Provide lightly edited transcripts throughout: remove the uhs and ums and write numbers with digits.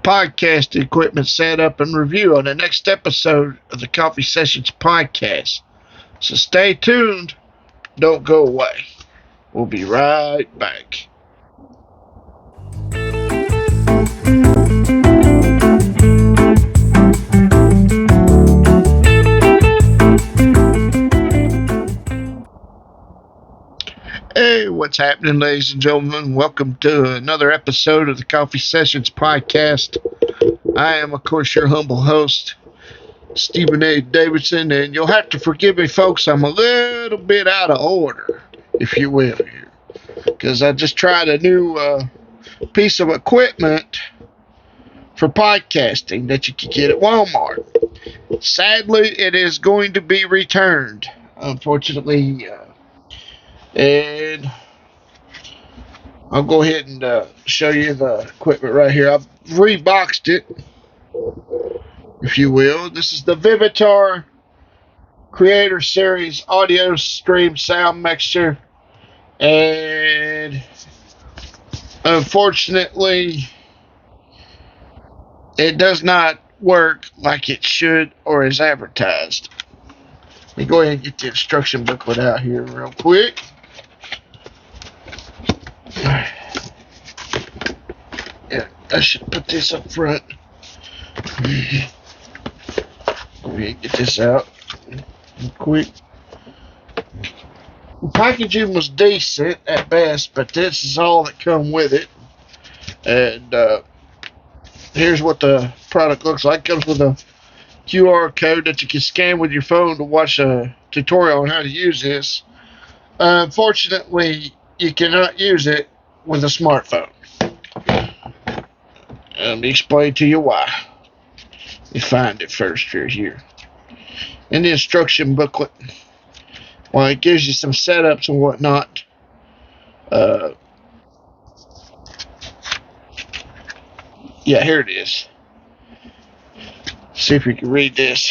podcast equipment setup and review on the next episode of the Coffee Sessions podcast. So stay tuned. Don't go away. We'll be right back. Hey, what's happening, ladies and gentlemen? Welcome to another episode of the Coffee Sessions podcast. I am, of course, your humble host, Stephen A. Davidson, and you'll have to forgive me, folks. I'm a little bit out of order, if you will, here, because I just tried a new piece of equipment for podcasting that you can get at Walmart. Sadly, it is going to be returned, unfortunately, and I'll go ahead and show you the equipment right here. I've reboxed it, if you will. This is the Vivitar Creator Series Audio Stream Sound Mixer, and unfortunately it does not work like it should or is advertised. Let me go ahead and get the instruction booklet out here real quick. Yeah, I should put this up front. Go ahead and get this out real quick. The packaging was decent at best, but this is all that come with it. And here's what the product looks like. It comes with a QR code that you can scan with your phone to watch a tutorial on how to use this. Unfortunately, you cannot use it with a smartphone. Let me explain to you why. You find it first here. In the instruction booklet, well, it gives you some setups and whatnot. Yeah, here it is. See if you can read this.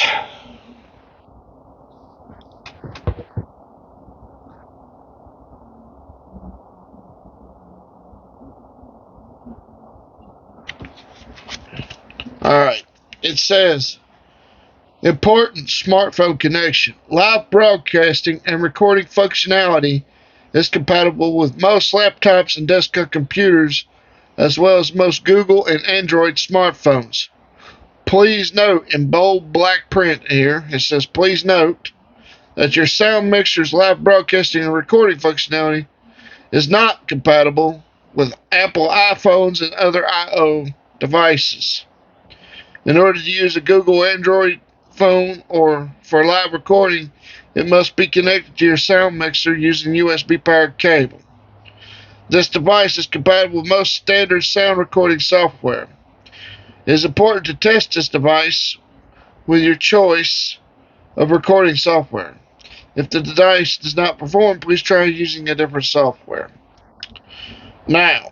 Alright, it says, important smartphone connection. Live broadcasting and recording functionality is compatible with most laptops and desktop computers, as well as most Google and Android smartphones. Please note, in bold black print here, it says, please note that your sound mixer's live broadcasting and recording functionality is not compatible with Apple iPhones and other iOS devices. In order to use a Google Android phone or for live recording, it must be connected to your sound mixer using USB powered cable. This device is compatible with most standard sound recording software. It is important to test this device with your choice of recording software. If the device does not perform, please try using a different software. Now,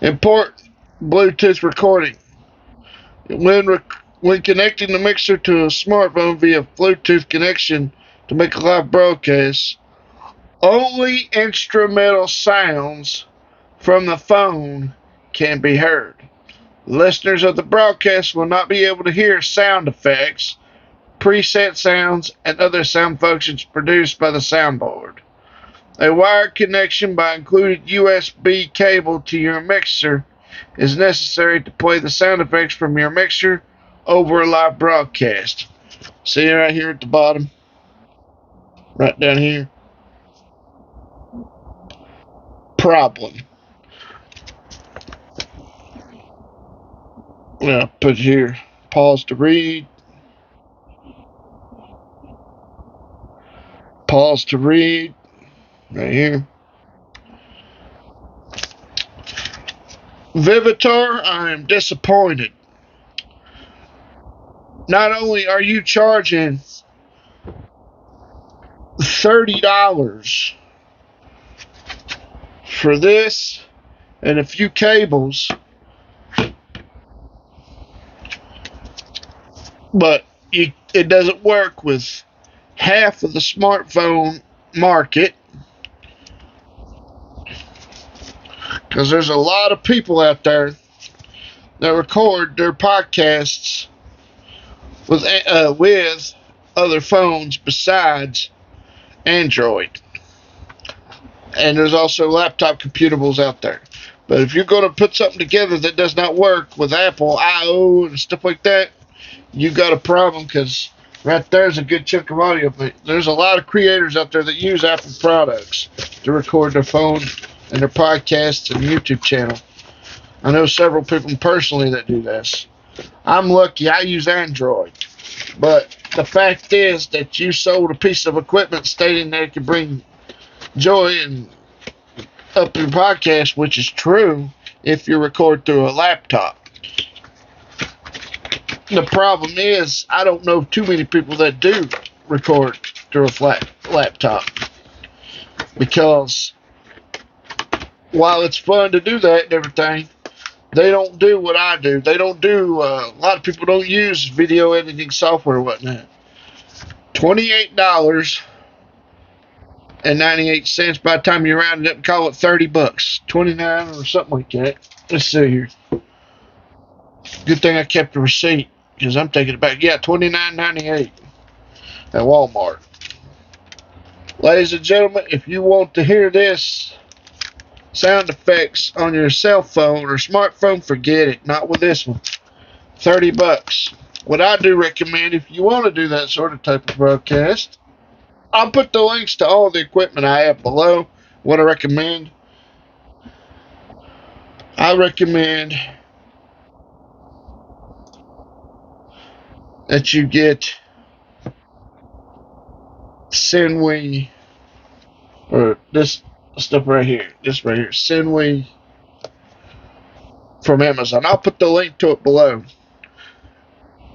important Bluetooth recording. When connecting the mixer to a smartphone via Bluetooth connection to make a live broadcast, only instrumental sounds from the phone can be heard. Listeners of the broadcast will not be able to hear sound effects, preset sounds, and other sound functions produced by the soundboard. A wired connection by included USB cable to your mixer is necessary to play the sound effects from your mixer over a live broadcast. See right here at the bottom? Right down here. Problem. I'll put here, pause to read. Pause to read. Right here. Vivitar, I am disappointed. Not only are you charging $30 for this and a few cables, but it doesn't work with half of the smartphone market, because there's a lot of people out there that record their podcasts with other phones besides Android. And there's also laptop computables out there. But if you're going to put something together that does not work with Apple I/O and stuff like that, you got a problem, because right there's a good chunk of audio. But there's a lot of creators out there that use Apple products to record their phone and their podcasts and YouTube channel. I know several people personally that do this. I'm lucky. I use Android. But the fact is that you sold a piece of equipment stating that it can bring joy and up your podcast, which is true if you record through a laptop. The problem is, I don't know too many people that do record through a laptop, because while it's fun to do that and everything, they don't do what I do. They don't do, a lot of people don't use video editing software or whatnot. $28.98 by the time you round it up and call it $30. 29 or something like that. Let's see here. Good thing I kept the receipt, because I'm taking it back. Yeah, $29.98 at Walmart. Ladies and gentlemen, if you want to hear this sound effects on your cell phone or smartphone, forget it. Not with this one. $30. What I do recommend, if you want to do that sort of type of broadcast, I'll put the links to all the equipment I have below. What I recommend that you get Sinwe, or this stuff right here. This right here, Sinwe from Amazon. I'll put the link to it below.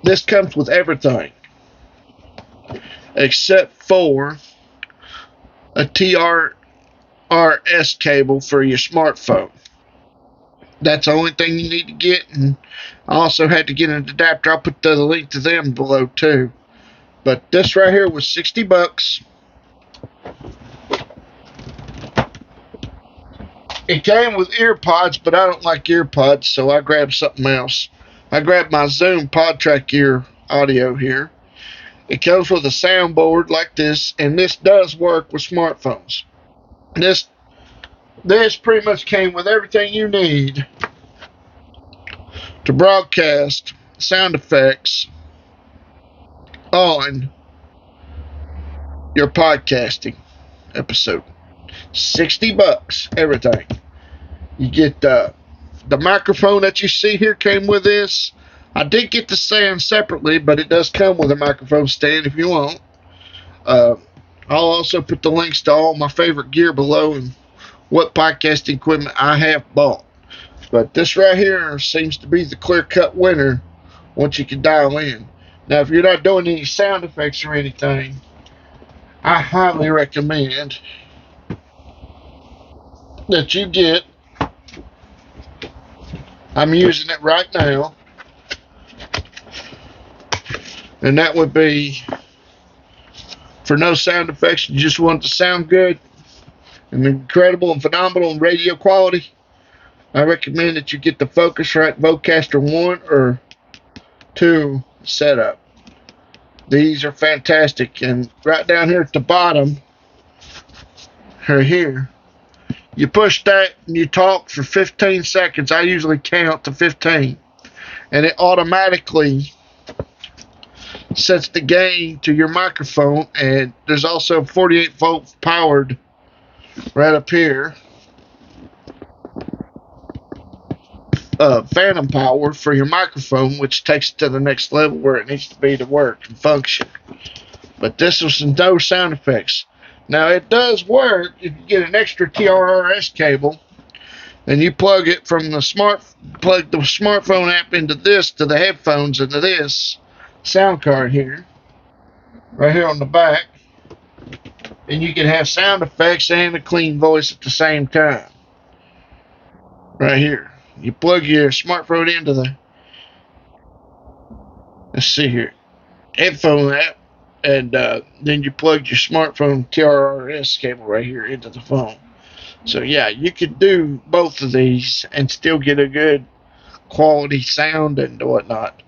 This comes with everything except for a TRRS cable for your smartphone. That's the only thing you need to get, and I also had to get an adapter. I'll put the link to them below too. But this right here was $60. It came with earpods, but I don't like earpods, so I grabbed something else. I grabbed my Zoom Podtrak Ear audio here. It comes with a soundboard like this, and this does work with smartphones. This pretty much came with everything you need to broadcast sound effects on your podcasting episode. $60, everything. You get the microphone that you see here came with this. I did get the stand separately, but it does come with a microphone stand if you want. I'll also put the links to all my favorite gear below and what podcasting equipment I have bought. But this right here seems to be the clear-cut winner once you can dial in. Now, if you're not doing any sound effects or anything, I highly recommend that you get, I'm using it right now, and that would be for no sound effects. You just want it to sound good and incredible and phenomenal in radio quality. I recommend that you get the Focusrite Vocaster One or 2 setup. These are fantastic, and right down here at the bottom, right here, you push that and you talk for 15 seconds. I usually count to 15, and it automatically sets the gain to your microphone. And there's also 48 volt powered right up here, phantom power for your microphone, which takes it to the next level where it needs to be to work and function. But this was no sound effects. Now, it does work if you get an extra TRRS cable and you plug it from the smartphone app into this, to the headphones, into this sound card here, right here on the back, and you can have sound effects and a clean voice at the same time. Right here, you plug your smartphone into the, let's see here, headphone app, and then you plug your smartphone TRRS cable right here into the phone. So yeah, you could do both of these and still get a good quality sound and whatnot.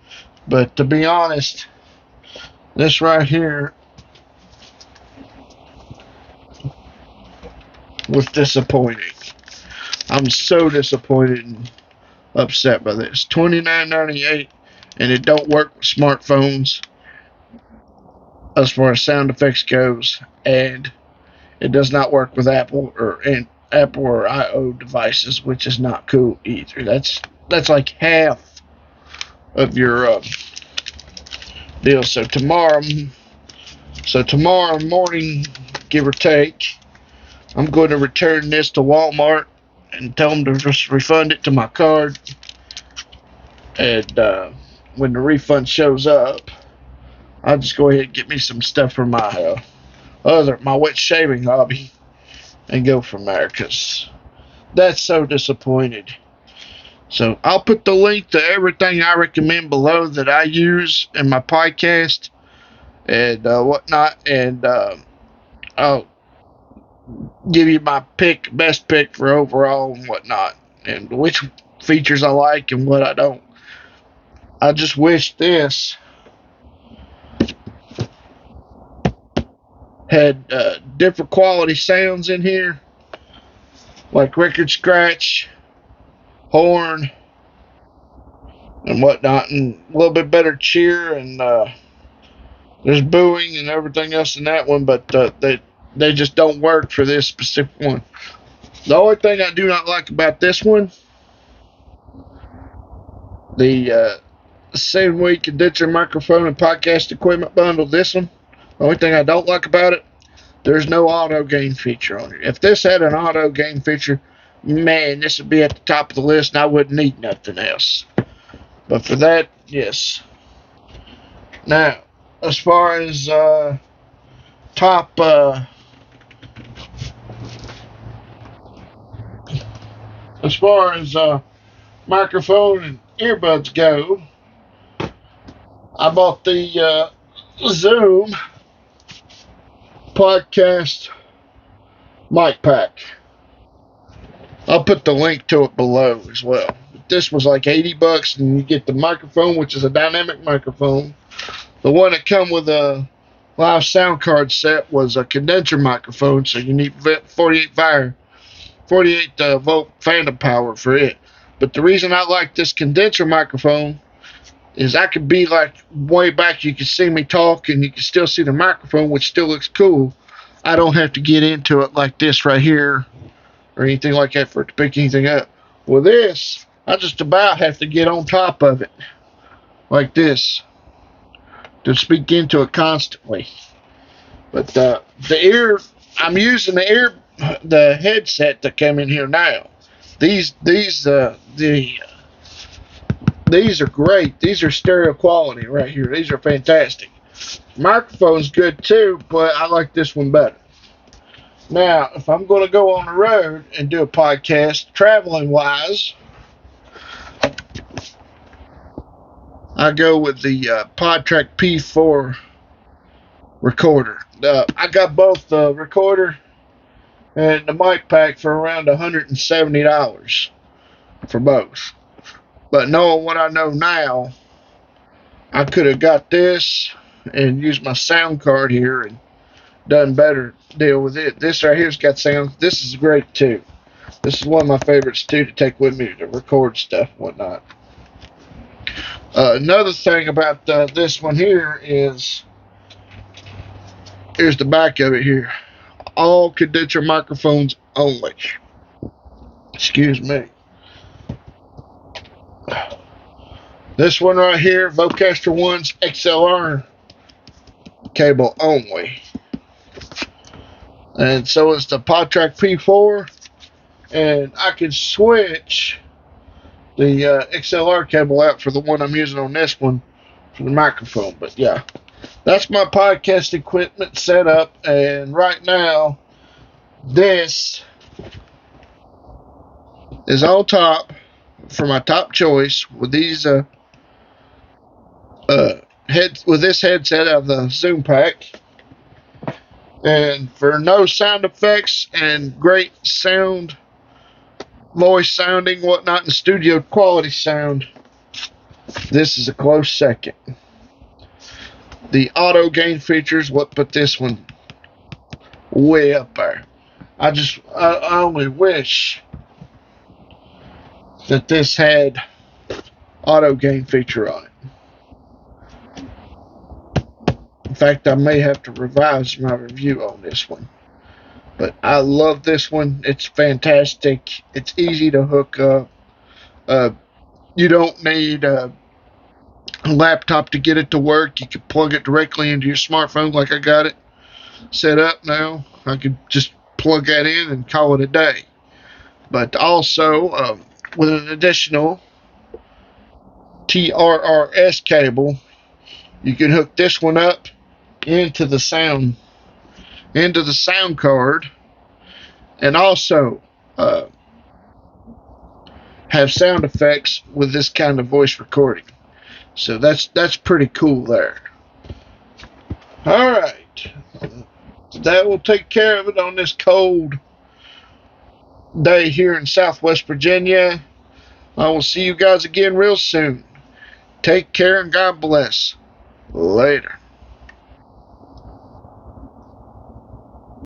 But to be honest, this right here was disappointing. I'm so disappointed and upset by this. $29.98, and it don't work with smartphones as far as sound effects goes, and it does not work with Apple or IO devices, which is not cool either. That's like half of your deal. So tomorrow morning, give or take, I'm going to return this to Walmart and tell them to just refund it to my card. And when the refund shows up, I'll just go ahead and get me some stuff for my my wet shaving hobby and go from there, because that's so disappointed. So I'll put the link to everything I recommend below that I use in my podcast and whatnot, and I'll give you my best pick for overall and whatnot, and which features I like and what I don't. I just wish this had different quality sounds in here, like record scratch, horn, and whatnot, and a little bit better cheer, and there's booing and everything else in that one, but they just don't work for this specific one. The only thing I do not like about this one, the 7-week condenser microphone and podcast equipment bundle, this one, the only thing I don't like about it, there's no auto gain feature on it. If this had an auto gain feature, man, this would be at the top of the list and I wouldn't need nothing else. But for that, yes. Now, as far as top microphone and earbuds go, I bought the Zoom Podcast Mic Pack. I'll put the link to it below as well. This was like $80, and you get the microphone, which is a dynamic microphone. The one that come with a live sound card set was a condenser microphone, so you need 48 volt phantom power for it. But the reason I like this condenser microphone is I could be like way back, you can see me talk and you can still see the microphone, which still looks cool. I don't have to get into it like this right here or anything like that for it to pick anything up. With this, I just about have to get on top of it like this to speak into it constantly. But I'm using the headset that came in here now. These are great. These are stereo quality right here. These are fantastic. Microphone's good too, but I like this one better. Now, if I'm going to go on the road and do a podcast, traveling wise, I go with the Podtrak P4 recorder. I got both the recorder and the mic pack for around $170 for both. But knowing what I know now, I could have got this and used my sound card here and done better deal with it. This right here's got sound. This is great too. This is one of my favorites too, to take with me to record stuff and whatnot. Another thing about this one here is, here's the back of it here. All condenser microphones only. Excuse me. This one right here, Vocaster One's XLR cable only. And so is the Podtrak P4. And I can switch the XLR cable out for the one I'm using on this one for the microphone. But yeah, that's my podcast equipment set up. And right now, this is on top for my top choice with these with this headset of the Zoom pack, and for no sound effects and great sound voice sounding, whatnot, and studio quality sound, this is a close second. The auto gain features what put this one way up there. I only wish that this had auto gain feature on it. In fact, I may have to revise my review on this one. But I love this one. It's fantastic. It's easy to hook up. You don't need a laptop to get it to work. You can plug it directly into your smartphone like I got it set up now. I could just plug that in and call it a day. But also, with an additional TRRS cable, you can hook this one up into the sound card, and also have sound effects with this kind of voice recording. So that's pretty cool there. All right, that will take care of it on this cold day here in Southwest Virginia. I will see you guys again real soon. Take care and God bless. Later.